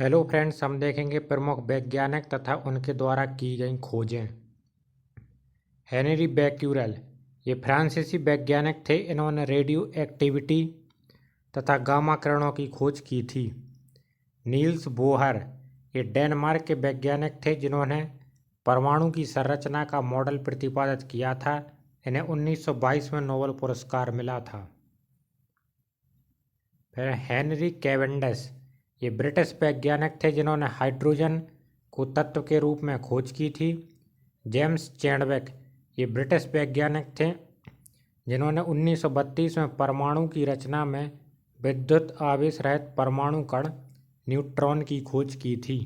Hello friends, हम देखेंगे प्रमुख वैज्ञानिक तथा उनके द्वारा की गई खोजें। हेनरी बैक्यूरेल, ये फ्रांसीसी वैज्ञानिक थे। इन्होंने रेडियो एक्टिविटी तथा गामा किरणों की खोज की थी। नील्स बोहर, ये डेनमार्क के वैज्ञानिक थे जिन्होंने परमाणु की संरचना का मॉडल प्रतिपादित किया था। इन्हें 1922 में नोबेल पुरस्कार मिला था। फिर हेनरी कैवेंडिश, ये ब्रिटिश वैज्ञानिक थे जिन्होंने हाइड्रोजन को तत्व के रूप में खोज की थी। जेम्स चैडविक, ये ब्रिटिश वैज्ञानिक थे जिन्होंने 1932 में परमाणु की रचना में विद्युत आवेश रहित परमाणु कण न्यूट्रॉन की खोज की थी।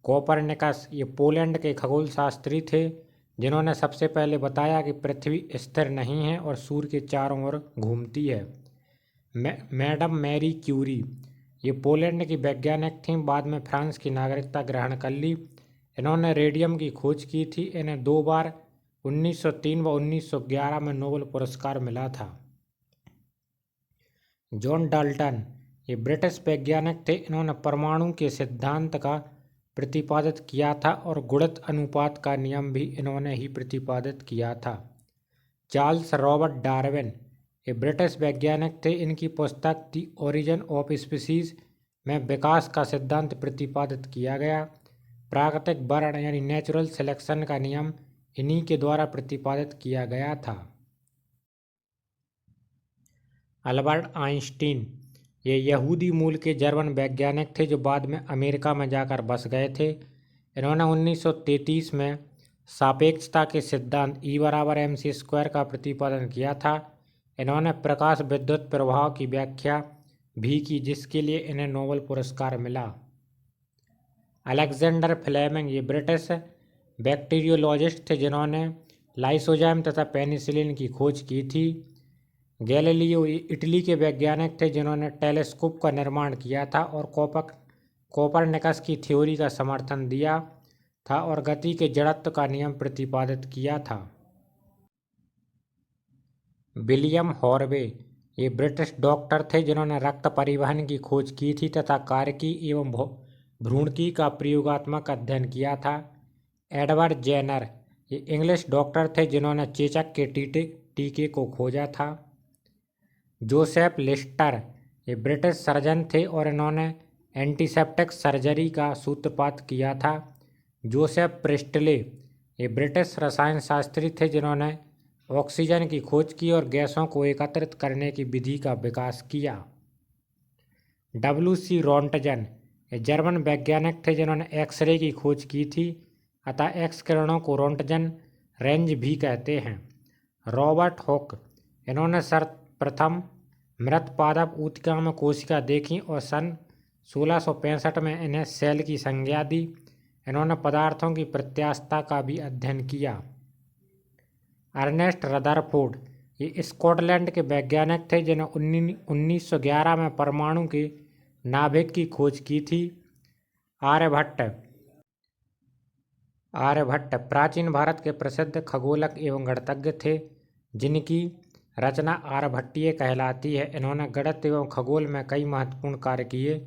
कोपरनिकस, ये पोलैंड के खगोलशास्त्री थे जिन्होंने सबसे पहले बताया कि पृथ्वी स्थिर नहीं है और सूर्य के चारों ओर घूमती है। मैडम मैरी क्यूरी, ये पोलैंड की वैज्ञानिक थीं, बाद में फ्रांस की नागरिकता ग्रहण कर ली। इन्होंने रेडियम की खोज की थी। इन्हें 2 बार 1903 व 1911 में नोबेल पुरस्कार मिला था। जॉन डाल्टन, ये ब्रिटिश वैज्ञानिक थे। इन्होंने परमाणु के सिद्धांत का प्रतिपादित किया था और गुणित अनुपात का नियम भी इन्होंने ही प्रतिपादित किया था। चार्ल्स रॉबर्ट डार्विन, ये ब्रिटिश वैज्ञानिक थे। इनकी पुस्तक द ओरिजिन ऑफ स्पीसीज में विकास का सिद्धांत प्रतिपादित किया गया। प्राकृतिक वर्ण यानी नेचुरल सिलेक्शन का नियम इन्हीं के द्वारा प्रतिपादित किया गया था। अल्बर्ट आइंस्टीन, ये यहूदी मूल के जर्मन वैज्ञानिक थे जो बाद में अमेरिका में जाकर बस गए थे। इन्होंने 1933 में सापेक्षता के सिद्धांत E=mc² का प्रतिपादन किया था। इन्होंने प्रकाश विद्युत प्रभाव की व्याख्या भी की, जिसके लिए इन्हें नोबेल पुरस्कार मिला। अलेक्जेंडर फ्लेमिंग, ये ब्रिटिश बैक्टीरियोलॉजिस्ट थे जिन्होंने लाइसोजाइम तथा पेनिसिलिन की खोज की थी। गैलीलियो, इटली के वैज्ञानिक थे जिन्होंने टेलीस्कोप का निर्माण किया था और कोपरनिकस की थ्योरी का समर्थन दिया था और गति के जड़त्व का नियम प्रतिपादित किया था। विलियम हॉर्वे, ये ब्रिटिश डॉक्टर थे जिन्होंने रक्त परिवहन की खोज की थी तथा कार्यकी एवं भ्रूणकी का प्रयोगात्मक अध्ययन किया था। एडवर्ड जेनर, ये इंग्लिश डॉक्टर थे जिन्होंने चेचक के टीके को खोजा था। जोसेफ लिस्टर, ये ब्रिटिश सर्जन थे और इन्होंने एंटीसेप्टिक सर्जरी का सूत्रपात किया था। जोसेफ प्रिस्टले, ये ब्रिटिश रसायन शास्त्री थे जिन्होंने ऑक्सीजन की खोज की और गैसों को एकत्रित करने की विधि का विकास किया। W.C. रोंटगन, ये जर्मन वैज्ञानिक थे जिन्होंने एक्सरे की खोज की थी, अतः एक्स किरणों को रोंटगन रेंज भी कहते हैं। रॉबर्ट हुक, इन्होंने सर्वप्रथम मृत पादप ऊतकों में कोशिका देखी और सन 1665 में इन्हें सेल की संज्ञा दी। इन्होंने पदार्थों की प्रत्यास्थता का भी अध्ययन किया। अर्नेस्ट रदरफोर्ड, ये स्कॉटलैंड के वैज्ञानिक थे जिन्हें 1911 में परमाणु के नाभिक की खोज की थी। आर्यभट्ट प्राचीन भारत के प्रसिद्ध खगोलक एवं गणितज्ञ थे जिनकी रचना आर्यभट्टीय कहलाती है। इन्होंने गणित एवं खगोल में कई महत्वपूर्ण कार्य किए।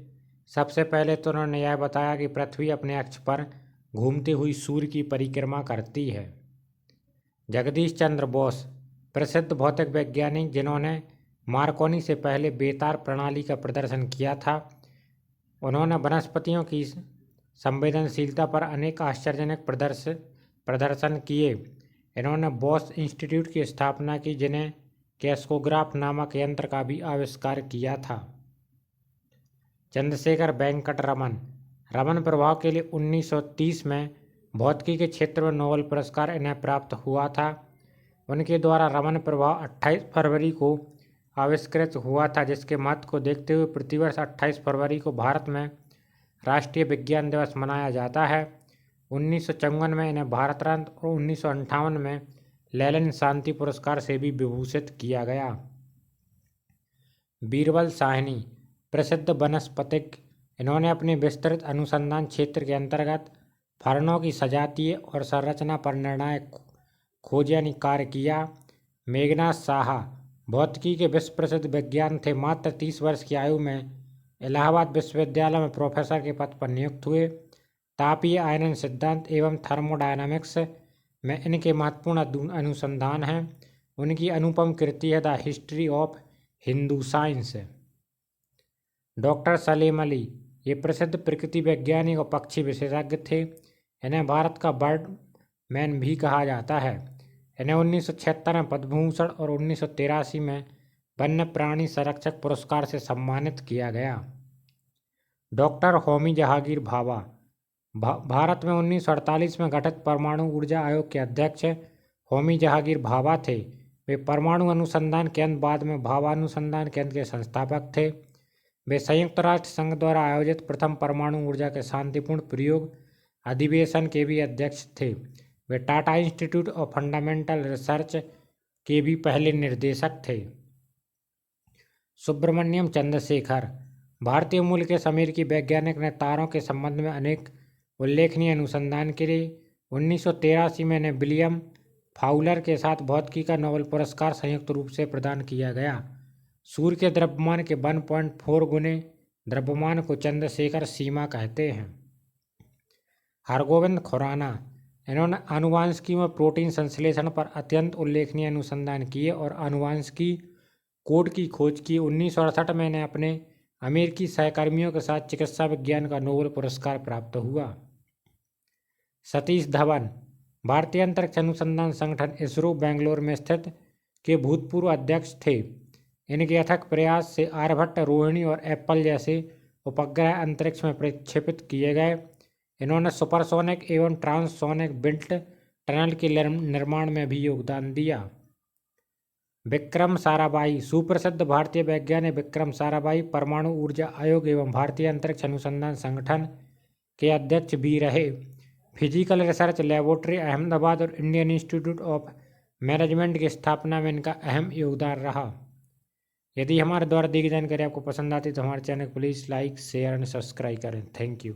सबसे पहले तो उन्होंने यह बताया कि पृथ्वी अपने अक्ष पर घूमते हुई सूर्य की परिक्रमा करती है। जगदीश चंद्र बोस, प्रसिद्ध भौतिक वैज्ञानिक जिन्होंने मार्कोनी से पहले बेतार प्रणाली का प्रदर्शन किया था। उन्होंने वनस्पतियों की संवेदनशीलता पर अनेक आश्चर्यजनक प्रदर्शन किए। इन्होंने बॉस इंस्टीट्यूट की स्थापना की जिन्हें कैस्कोग्राफ नामक यंत्र का भी आविष्कार किया था। चंद्रशेखर वेंकट रमन प्रभाव के लिए 1930 में भौतिकी के क्षेत्र में नोबेल पुरस्कार इन्हें प्राप्त हुआ था। उनके द्वारा रमन प्रभाव 28 फरवरी को आविष्कृत हुआ था, जिसके महत्व को देखते हुए प्रतिवर्ष 28 फरवरी को भारत में राष्ट्रीय विज्ञान दिवस मनाया जाता है। 1954 में इन्हें भारत रत्न और 1958 में लेनिन शांति पुरस्कार से भी विभूषित किया गया। बीरबल साहनी, प्रसिद्ध वनस्पतिज्ञ, इन्होंने अपने विस्तृत अनुसंधान क्षेत्र के अंतर्गत फरणों की सजातीय और संरचना पर निर्णायक खोज यानी कार्य किया। मेघनाथ साहा भौतिकी के विश्व प्रसिद्ध विज्ञान थे। मात्र 30 वर्ष की आयु में इलाहाबाद विश्वविद्यालय में प्रोफेसर के पद पर नियुक्त हुए। तापीय आयनन सिद्धांत एवं थर्मोडायनामिक्स में इनके महत्वपूर्ण अनुसंधान हैं। उनकी अनुपम कृति है the history of Hindu science. Doctor Salim Ali ये प्रसिद्ध प्रकृति वैज्ञानिक और पक्षी विशेषज्ञ थे। इन्हें भारत का बर्ड मैन भी कहा जाता है। इन्हें 1976 में पद्म भूषण और 1983 में वन्य प्राणी संरक्षक पुरस्कार से सम्मानित किया गया। डॉक्टर होमी जहांगीर भाभा भारत में 1948 में गठित परमाणु ऊर्जा आयोग के अध्यक्ष होमी जहांगीर भाभा थे। वे परमाणु अनुसंधान केंद्र बाद में भाभा अनुसंधान केंद्र के संस्थापक थे। वे संयुक्त राष्ट्र संघ द्वारा आयोजित प्रथम परमाणु ऊर्जा के शांतिपूर्ण प्रयोग अधिवेशन के भी अध्यक्ष थे। वे Tata institute of fundamental research के भी पहले निर्देशक थे। सुब्रमण्यम चंद्रशेखर भारतीय मूल के अमेरिकी वैज्ञानिक ने तारों के संबंध में अनेक उल्लेखनीय अनुसंधान के लिए 1983 में इन्हें विलियम फाउलर के साथ भौतिकी का नोबेल पुरस्कार संयुक्त रूप से प्रदान किया गया। सूर्य के द्रव्यमान के 1.4 गुने द्रव्यमान को चंद्रशेखर सीमा कहते हैं। हरगोविंद खुराना इन्होंने आनुवांशिकी में प्रोटीन संश्लेषण पर अत्यंत उल्लेखनीय अनुसंधान किए और आनुवांशिकी कोड की खोज की। 1968 में इन्हें अपने अमेरिकी सहकर्मियों के साथ चिकित्सा विज्ञान का नोबेल पुरस्कार प्राप्त हुआ। सतीश धवन भारतीय अंतरिक्ष अनुसंधान संगठन इसरो बेंगलोर में स्थित के भूतपूर्व अध्यक्ष थे। इनके अथक प्रयास से आर्यभट्ट, रोहिणी और एप्पल जैसे उपग्रह अंतरिक्ष में प्रक्षेपित किए गए। इन्होंने सुपरसोनिक एवं ट्रांससोनिक विंड टनल के निर्माण में भी योगदान दिया। विक्रम साराभाई सुप्रसिद्ध भारतीय वैज्ञानिक विक्रम साराभाई परमाणु ऊर्जा आयोग एवं भारतीय अंतरिक्ष अनुसंधान संगठन के अध्यक्ष भी रहे। फिजिकल रिसर्च लेबोरेटरी अहमदाबाद और इंडियन इंस्टीट्यूट ऑफ मैनेजमेंट की स्थापना में इनका अहम योगदान रहा। यदि हमारे द्वारा दी गई जानकारी आपको पसंद आती है तो हमारे चैनल को please like, share and subscribe करें। Thank you.